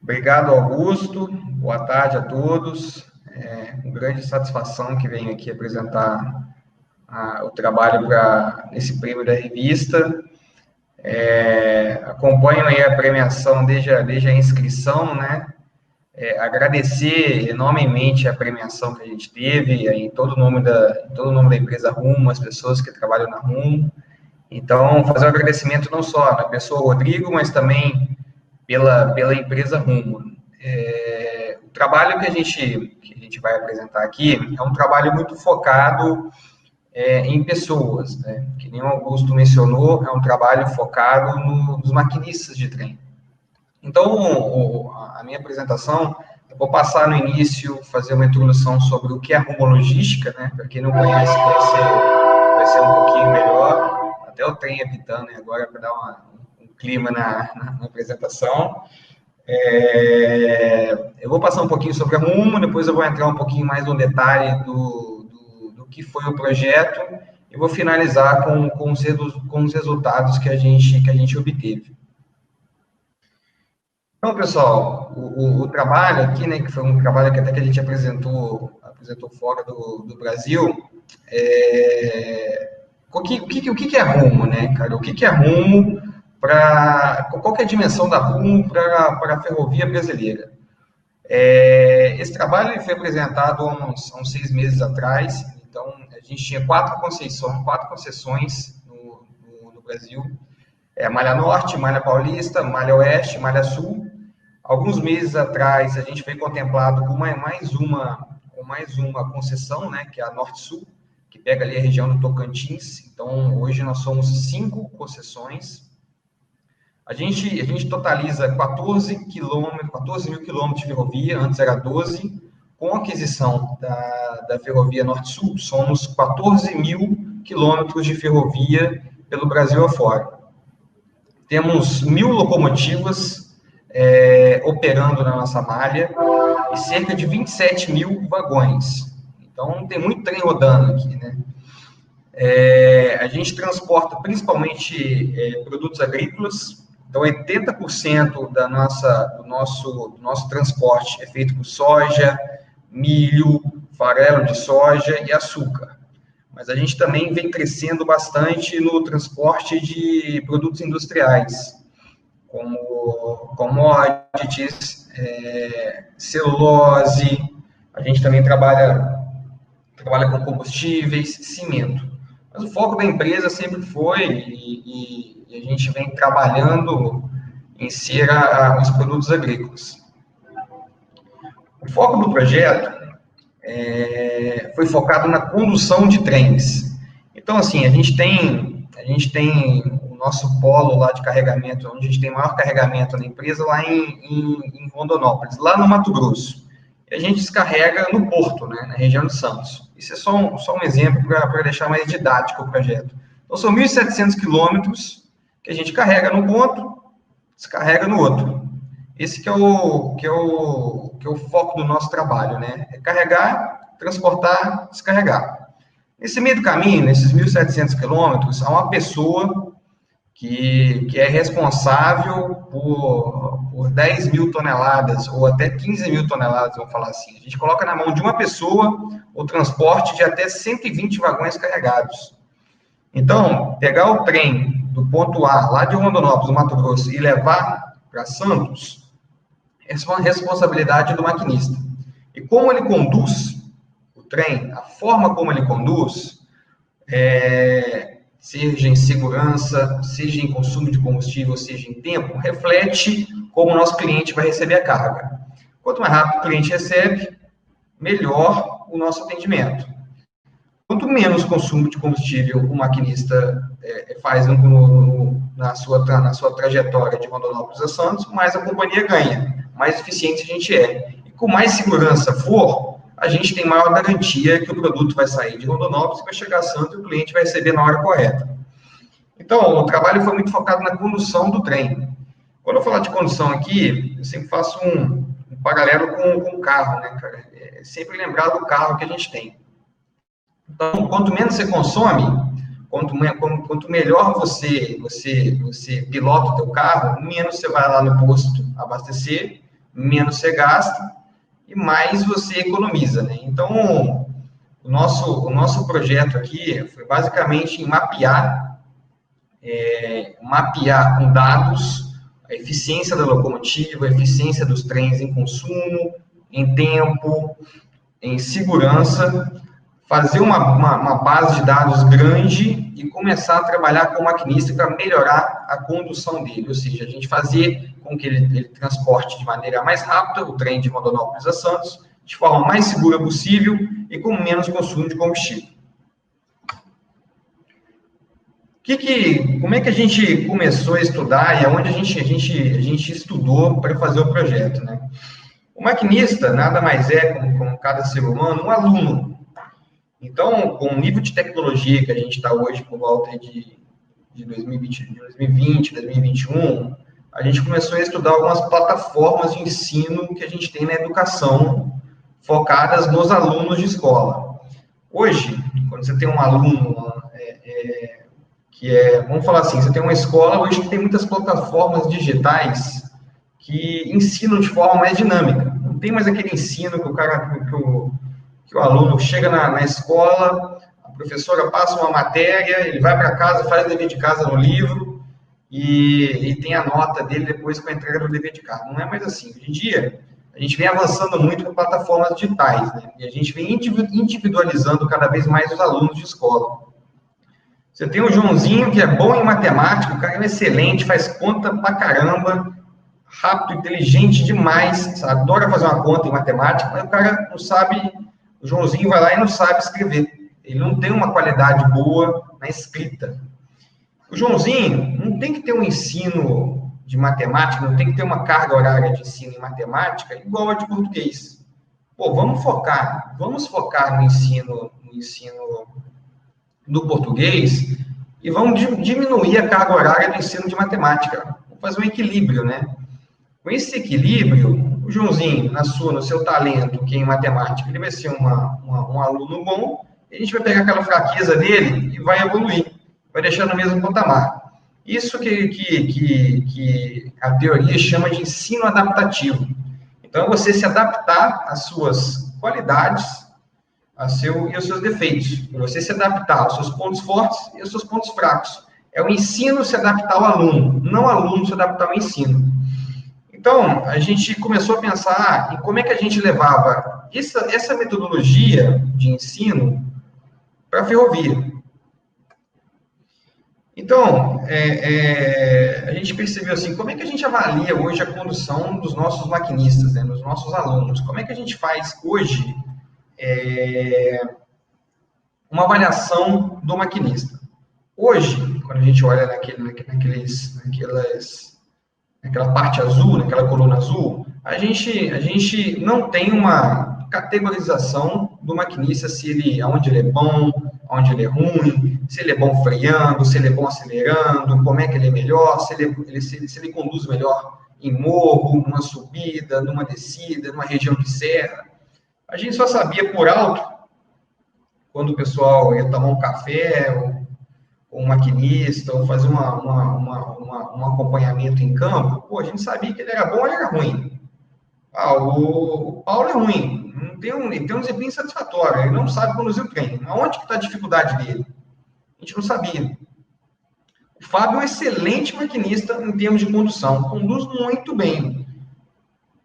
Obrigado, Augusto. Boa tarde a todos. Com grande satisfação que venho aqui apresentar o trabalho esse prêmio da revista. Acompanho aí a premiação desde a inscrição, né? Agradecer enormemente a premiação que a gente teve, em todo o nome da empresa Rumo, as pessoas que trabalham na Rumo. Então, fazer um agradecimento não só na pessoa Rodrigo, mas também pela empresa Rumo. O trabalho que a gente vai apresentar aqui é um trabalho muito focado em pessoas, né? Que nem o Augusto mencionou, é um trabalho focado nos maquinistas de trem. Então, a minha apresentação, eu vou passar no início, fazer uma introdução sobre o que é a Rumo Logística, né? Para quem não conhece, vai ser um pouquinho melhor. Até o trem apitando agora para dar um clima na apresentação. Eu vou passar um pouquinho sobre a Rumo, depois eu vou entrar um pouquinho mais no detalhe do que foi o projeto e vou finalizar com os resultados que a gente obteve. Então, pessoal, o trabalho aqui, né, que foi um trabalho que até que a gente apresentou fora do Brasil, o que é a Rumo, né, cara? O que é a Rumo? Qual que é a dimensão da Rumo para a ferrovia brasileira? Esse trabalho foi apresentado há uns 6 meses atrás. Então, a gente tinha 4 concessões no Brasil: Malha Norte, Malha Paulista, Malha Oeste, Malha Sul. Alguns meses atrás, a gente foi contemplado com mais uma concessão, né, que é a Norte-Sul, que pega ali a região do Tocantins. Então, hoje nós somos 5 concessões. A gente totaliza 14 mil quilômetros de ferrovia, antes era 12. Com a aquisição da ferrovia Norte-Sul, somos 14 mil quilômetros de ferrovia pelo Brasil afora. Temos 1.000 locomotivas operando na nossa malha e cerca de 27 mil vagões. Então, tem muito trem rodando aqui, né? A gente transporta principalmente produtos agrícolas. Então, 80% do nosso transporte é feito por soja, milho, farelo de soja e açúcar. Mas a gente também vem crescendo bastante no transporte de produtos industriais, como commodities, celulose. A gente também trabalha com combustíveis, cimento. Mas o foco da empresa sempre foi, e a gente vem trabalhando em ser os produtos agrícolas. O foco do projeto foi focado na condução de trens. Então, assim, a gente tem o nosso polo lá de carregamento, onde a gente tem maior carregamento na empresa, lá em Rondonópolis, lá no Mato Grosso. E a gente descarrega no Porto, né, na região de Santos. Isso é só um exemplo para deixar mais didático o projeto. Então, são 1.700 quilômetros que a gente carrega num ponto, descarrega no outro. Esse que é o foco do nosso trabalho, né? É carregar, transportar, descarregar. Nesse meio do caminho, nesses 1.700 quilômetros, há uma pessoa que é responsável por 10 mil toneladas, ou até 15 mil toneladas, vamos falar assim. A gente coloca na mão de uma pessoa o transporte de até 120 vagões carregados. Então, pegar o trem do ponto A, lá de Rondonópolis, no Mato Grosso, e levar para Santos, essa é uma responsabilidade do maquinista. E como ele conduz o trem, a forma como ele conduz, seja em segurança, seja em consumo de combustível, seja em tempo, reflete como o nosso cliente vai receber a carga. Quanto mais rápido o cliente recebe, melhor o nosso atendimento. Quanto menos consumo de combustível o maquinista faz na sua trajetória de Rondonópolis a Santos, mais a companhia ganha, mais eficiente a gente é. E com mais segurança for, a gente tem maior garantia que o produto vai sair de Rondonópolis, vai chegar a Santos e o cliente vai receber na hora correta. Então, o trabalho foi muito focado na condução do trem. Quando eu falar de condução aqui, eu sempre faço um paralelo com o carro, né, cara? É sempre lembrar do carro que a gente tem. Então, quanto menos você consome, quanto melhor você pilota o teu carro, menos você vai lá no posto abastecer, menos você gasta e mais você economiza, né? Então, o nosso projeto aqui foi basicamente em mapear com dados a eficiência da locomotiva, a eficiência dos trens em consumo, em tempo, em segurança, fazer uma base de dados grande e começar a trabalhar com o maquinista para melhorar a condução dele, ou seja, a gente fazer com que ele transporte de maneira mais rápida o trem de Rondonópolis a Santos, de forma mais segura possível e com menos consumo de combustível. Como é que a gente começou a estudar e aonde a gente estudou para fazer o projeto, né? O maquinista nada mais é, como cada ser humano, um aluno. Então, com o nível de tecnologia que a gente está hoje por volta de 2020, 2021, a gente começou a estudar algumas plataformas de ensino que a gente tem na educação, focadas nos alunos de escola. Hoje, quando você tem um aluno vamos falar assim, você tem uma escola hoje que tem muitas plataformas digitais que ensinam de forma mais dinâmica. Não tem mais aquele ensino que o aluno chega na escola, a professora passa uma matéria, ele vai para casa, faz o dever de casa no livro e tem a nota dele depois com a entrega do dever de casa. Não é mais assim. Hoje em dia, a gente vem avançando muito com plataformas digitais, né? E a gente vem individualizando cada vez mais os alunos de escola. Você tem o Joãozinho, que é bom em matemática, o cara é excelente, faz conta pra caramba, rápido, inteligente demais, adora fazer uma conta em matemática, mas o cara não sabe, o Joãozinho vai lá e não sabe escrever. Ele não tem uma qualidade boa na escrita. O Joãozinho não tem que ter um ensino de matemática, não tem que ter uma carga horária de ensino em matemática igual a de português. Pô, vamos focar no ensino do português e vamos diminuir a carga horária do ensino de matemática. Vamos fazer um equilíbrio, né? Com esse equilíbrio, o Joãozinho, no seu talento, que é em matemática, ele vai ser um aluno bom, e a gente vai pegar aquela fraqueza dele e vai evoluir, vai deixar no mesmo patamar. Isso que a teoria chama de ensino adaptativo. Então, é você se adaptar às suas qualidades e aos seus defeitos. Você se adaptar aos seus pontos fortes e aos seus pontos fracos. É o ensino se adaptar ao aluno, não o aluno se adaptar ao ensino. Então, a gente começou a pensar em como é que a gente levava essa metodologia de ensino para a ferrovia. Então, a gente percebeu assim, como é que a gente avalia hoje a condução dos nossos maquinistas, né, dos nossos alunos? Como é que a gente faz hoje uma avaliação do maquinista? Hoje, quando a gente olha naquela parte azul, naquela coluna azul, a gente não tem uma categorização do maquinista, aonde ele é bom, aonde ele é ruim, se ele é bom freando, se ele é bom acelerando, como é que ele é melhor, se ele conduz melhor em morro, numa subida, numa descida, numa região de serra. A gente só sabia por alto, quando o pessoal ia tomar um café, ou um maquinista, ou fazer um acompanhamento em campo, a gente sabia que ele era bom ou ele era ruim. O Paulo é ruim, ele tem um desempenho insatisfatório, ele não sabe conduzir o trem. Aonde que está a dificuldade dele? A gente não sabia. O Fábio é um excelente maquinista em termos de condução, conduz muito bem.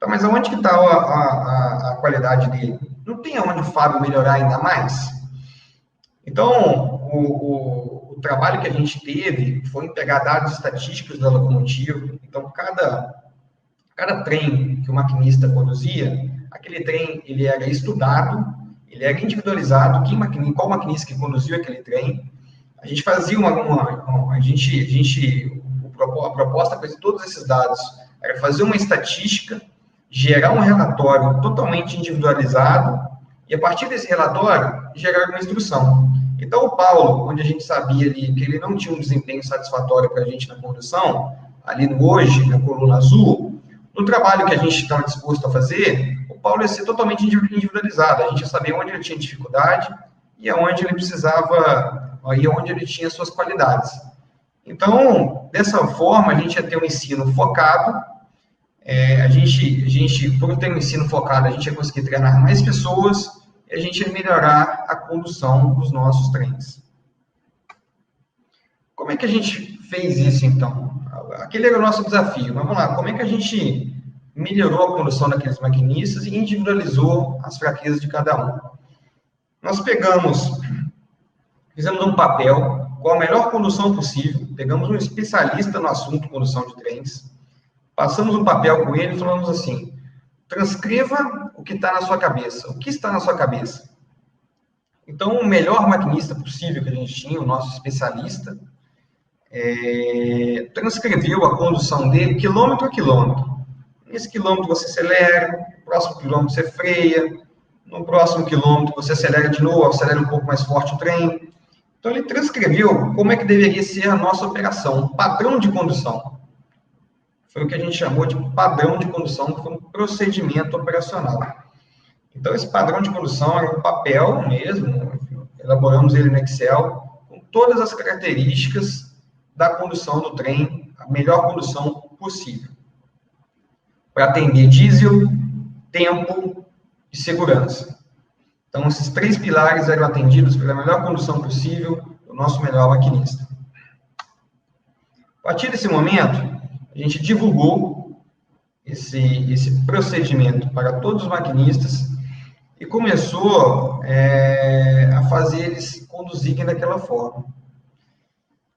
Tá, mas aonde que está a qualidade dele? Não tem aonde o Fábio melhorar ainda mais? Então, o trabalho que a gente teve foi em pegar dados estatísticos da locomotiva. Então, cada trem que o maquinista conduzia, aquele trem ele era estudado, ele era individualizado, qual maquinista que conduziu aquele trem. A gente fazia a proposta para todos esses dados era fazer uma estatística, gerar um relatório totalmente individualizado e, a partir desse relatório, gerar uma instrução. Então, o Paulo, onde a gente sabia ali que ele não tinha um desempenho satisfatório para a gente na condução, ali hoje, na coluna azul, no trabalho que a gente estava disposto a fazer, o Paulo ia ser totalmente individualizado. A gente ia saber onde ele tinha dificuldade e aonde ele precisava, e onde ele tinha suas qualidades. Então, dessa forma, a gente ia ter um ensino focado, Por ter um ensino focado, a gente ia conseguir treinar mais pessoas e a gente ia melhorar a condução dos nossos trens. Como é que a gente fez isso, então? Aquele era o nosso desafio. Mas vamos lá, como é que a gente melhorou a condução daqueles maquinistas e individualizou as fraquezas de cada um? Nós fizemos um papel com a melhor condução possível, pegamos um especialista no assunto condução de trens, passamos um papel com ele e falamos assim: transcreva o que está na sua cabeça. O que está na sua cabeça? Então, o melhor maquinista possível que a gente tinha, o nosso especialista, transcreveu a condução dele quilômetro a quilômetro. Nesse quilômetro você acelera, no próximo quilômetro você freia, no próximo quilômetro você acelera de novo, acelera um pouco mais forte o trem. Então, ele transcreveu como é que deveria ser a nossa operação, padrão de condução. Foi o que a gente chamou de padrão de condução, que foi um procedimento operacional. Então, esse padrão de condução era um papel mesmo, elaboramos ele no Excel, com todas as características da condução do trem, a melhor condução possível, para atender diesel, tempo e segurança. Então, esses 3 pilares eram atendidos pela melhor condução possível do nosso melhor maquinista. A partir desse momento, a gente divulgou esse procedimento para todos os maquinistas e começou a fazer eles conduzirem daquela forma.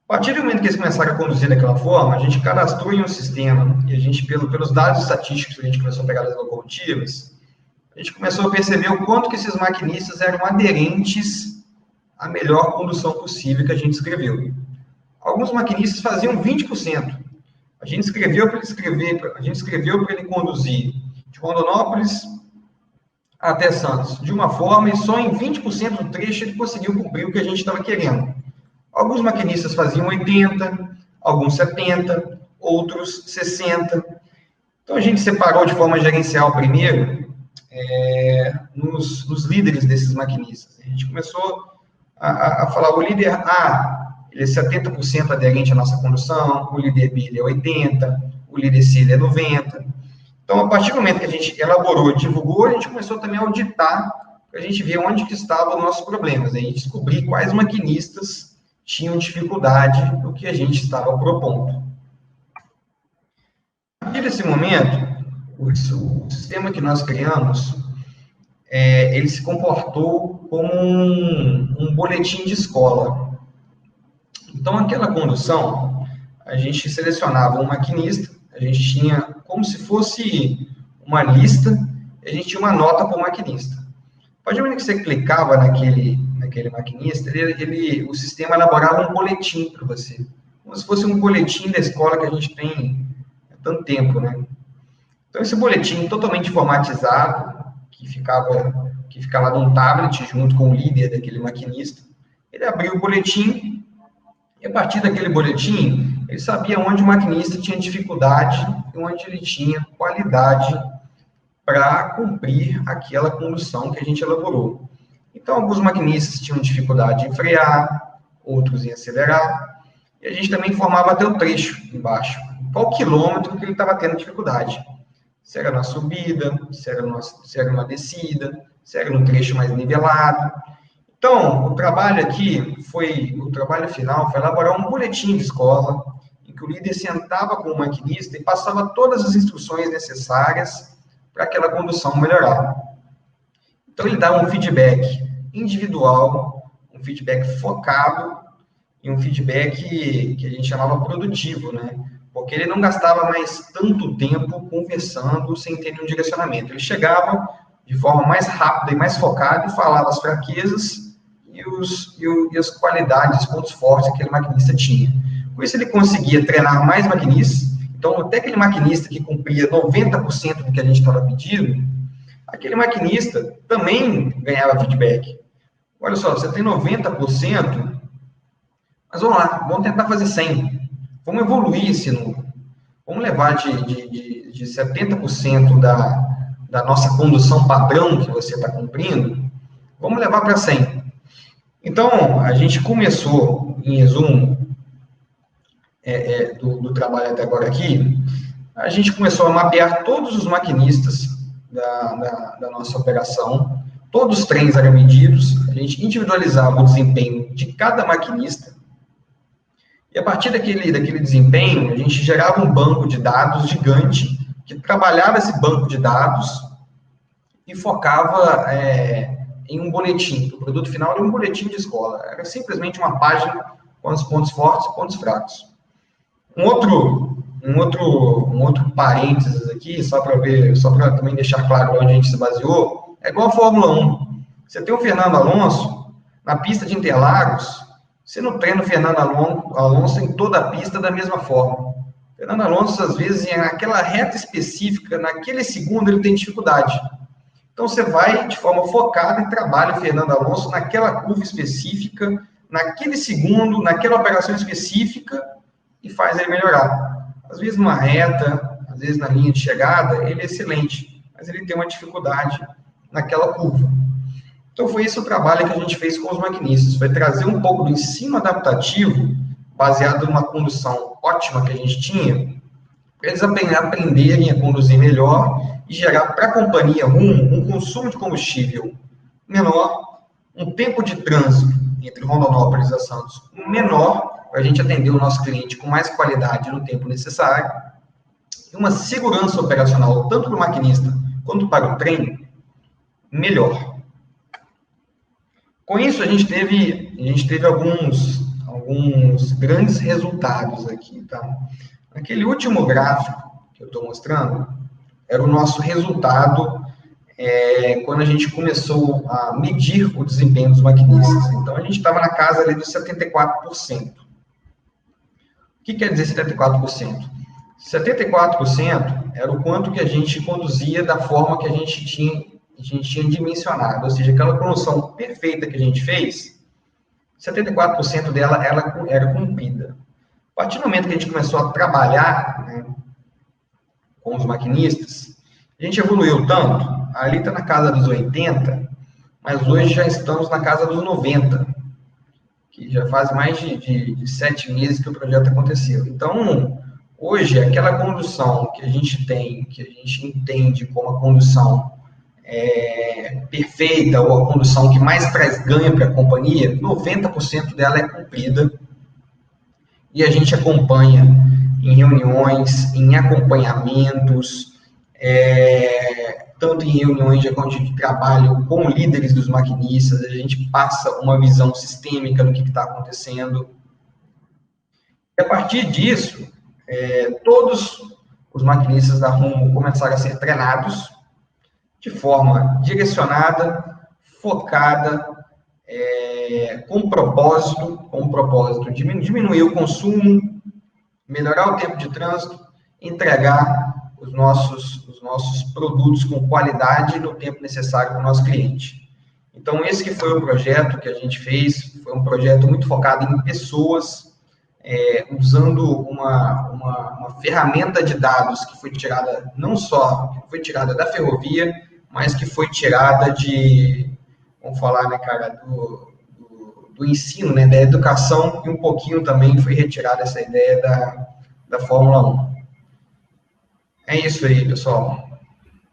A partir do momento que eles começaram a conduzir daquela forma, a gente cadastrou em um sistema e a gente, pelos dados estatísticos que a gente começou a pegar das locomotivas, a gente começou a perceber o quanto que esses maquinistas eram aderentes à melhor condução possível que a gente escreveu. Alguns maquinistas faziam 20%. A gente escreveu para ele conduzir de Rondonópolis até Santos de uma forma e só em 20% do trecho ele conseguiu cumprir o que a gente estava querendo. Alguns maquinistas faziam 80%, alguns 70%, outros 60%. Então, a gente separou de forma gerencial primeiro nos líderes desses maquinistas. A gente começou a falar: o líder A, ele é 70% aderente à nossa condução, o líder B ele é 80%, o líder C ele é 90%. Então, a partir do momento que a gente elaborou, divulgou, a gente começou também a auditar, para a gente ver onde que estavam os nossos problemas, né? E descobrir quais maquinistas tinham dificuldade no que a gente estava propondo. A partir desse momento, o sistema que nós criamos, ele se comportou como um boletim de escola. Então, aquela condução, a gente selecionava um maquinista, a gente tinha como se fosse uma lista, a gente tinha uma nota para o maquinista. A partir do momento que você clicava naquele maquinista, o sistema elaborava um boletim para você, como se fosse um boletim da escola que a gente tem há tanto tempo, né? Então, esse boletim totalmente informatizado, que ficava num tablet junto com o líder daquele maquinista, ele abriu o boletim e, a partir daquele boletim, ele sabia onde o maquinista tinha dificuldade e onde ele tinha qualidade para cumprir aquela condução que a gente elaborou. Então, alguns maquinistas tinham dificuldade em frear, outros em acelerar, e a gente também informava até o trecho embaixo, qual quilômetro que ele estava tendo dificuldade. Se era na subida, se era numa descida, se era no trecho mais nivelado. Então, o trabalho final foi elaborar um boletim de escola, em que o líder sentava com o maquinista e passava todas as instruções necessárias para aquela condução melhorar. Então, ele dava um feedback individual, um feedback focado e um feedback que a gente chamava produtivo, né? Porque ele não gastava mais tanto tempo conversando sem ter nenhum direcionamento. Ele chegava de forma mais rápida e mais focada e falava as fraquezas e as qualidades, os pontos fortes que aquele maquinista tinha. Com isso, ele conseguia treinar mais maquinistas. Então, até aquele maquinista que cumpria 90% do que a gente estava pedindo, aquele maquinista também ganhava feedback. Olha só, você tem 90%, mas vamos lá, vamos tentar fazer 100%. Vamos evoluir esse número. Vamos levar de 70% da nossa condução padrão que você está cumprindo, vamos levar para 100%. Então, a gente começou, em resumo, do trabalho até agora aqui, a gente começou a mapear todos os maquinistas da nossa operação, todos os trens eram medidos, a gente individualizava o desempenho de cada maquinista, e a partir daquele desempenho, a gente gerava um banco de dados gigante, que trabalhava esse banco de dados e focava em um boletim. O produto final era um boletim de escola, era simplesmente uma página com os pontos fortes e pontos fracos. Um outro parênteses aqui, só para também deixar claro onde a gente se baseou, é igual a Fórmula 1. Você tem o Fernando Alonso na pista de Interlagos, você não treina o Fernando Alonso em toda a pista da mesma forma. O Fernando Alonso, às vezes, naquela reta específica, naquele segundo, ele tem dificuldade. Então, você vai de forma focada e trabalha o Fernando Alonso naquela curva específica, naquele segundo, naquela operação específica, e faz ele melhorar. Às vezes, numa reta, às vezes na linha de chegada, ele é excelente, mas ele tem uma dificuldade naquela curva. Então, foi esse o trabalho que a gente fez com os maquinistas, foi trazer um pouco do ensino adaptativo, baseado numa condução ótima que a gente tinha, para eles aprenderem a conduzir melhor e gerar para a companhia um consumo de combustível menor, um tempo de trânsito entre Rondonópolis e Santos menor, para a gente atender o nosso cliente com mais qualidade no tempo necessário, e uma segurança operacional, tanto para o maquinista quanto para o trem, melhor. Com isso, a gente teve alguns grandes resultados aqui, tá? Aquele último gráfico que eu estou mostrando era o nosso resultado quando a gente começou a medir o desempenho dos maquinistas. Então, a gente estava na casa ali dos 74%. O que quer dizer 74%? 74% era o quanto que a gente conduzia da forma que a gente tinha dimensionado, ou seja, aquela condução perfeita que a gente fez, 74% dela era cumprida. A partir do momento que a gente começou a trabalhar, né, com os maquinistas, a gente evoluiu tanto, ali está na casa dos 80%, mas hoje já estamos na casa dos 90%, que já faz mais de 7 meses que o projeto aconteceu. Então, hoje, aquela condução que a gente tem, que a gente entende como a condução perfeita, ou a condução que mais traz ganho para a companhia, 90% dela é cumprida, e a gente acompanha em reuniões, em acompanhamentos, tanto em reuniões de trabalho com líderes dos maquinistas, a gente passa uma visão sistêmica do que está acontecendo. E a partir disso, todos os maquinistas da Rumo começaram a ser treinados de forma direcionada, focada, com propósito, diminuir o consumo, melhorar o tempo de trânsito, entregar os nossos produtos com qualidade no tempo necessário para o nosso cliente. Então, esse que foi o projeto que a gente fez, foi um projeto muito focado em pessoas, usando uma ferramenta de dados que foi tirada, não só foi tirada da ferrovia, mas que foi tirada vamos falar, né, cara, do ensino, né, da educação, e um pouquinho também foi retirada essa ideia da Fórmula 1. É isso aí, pessoal.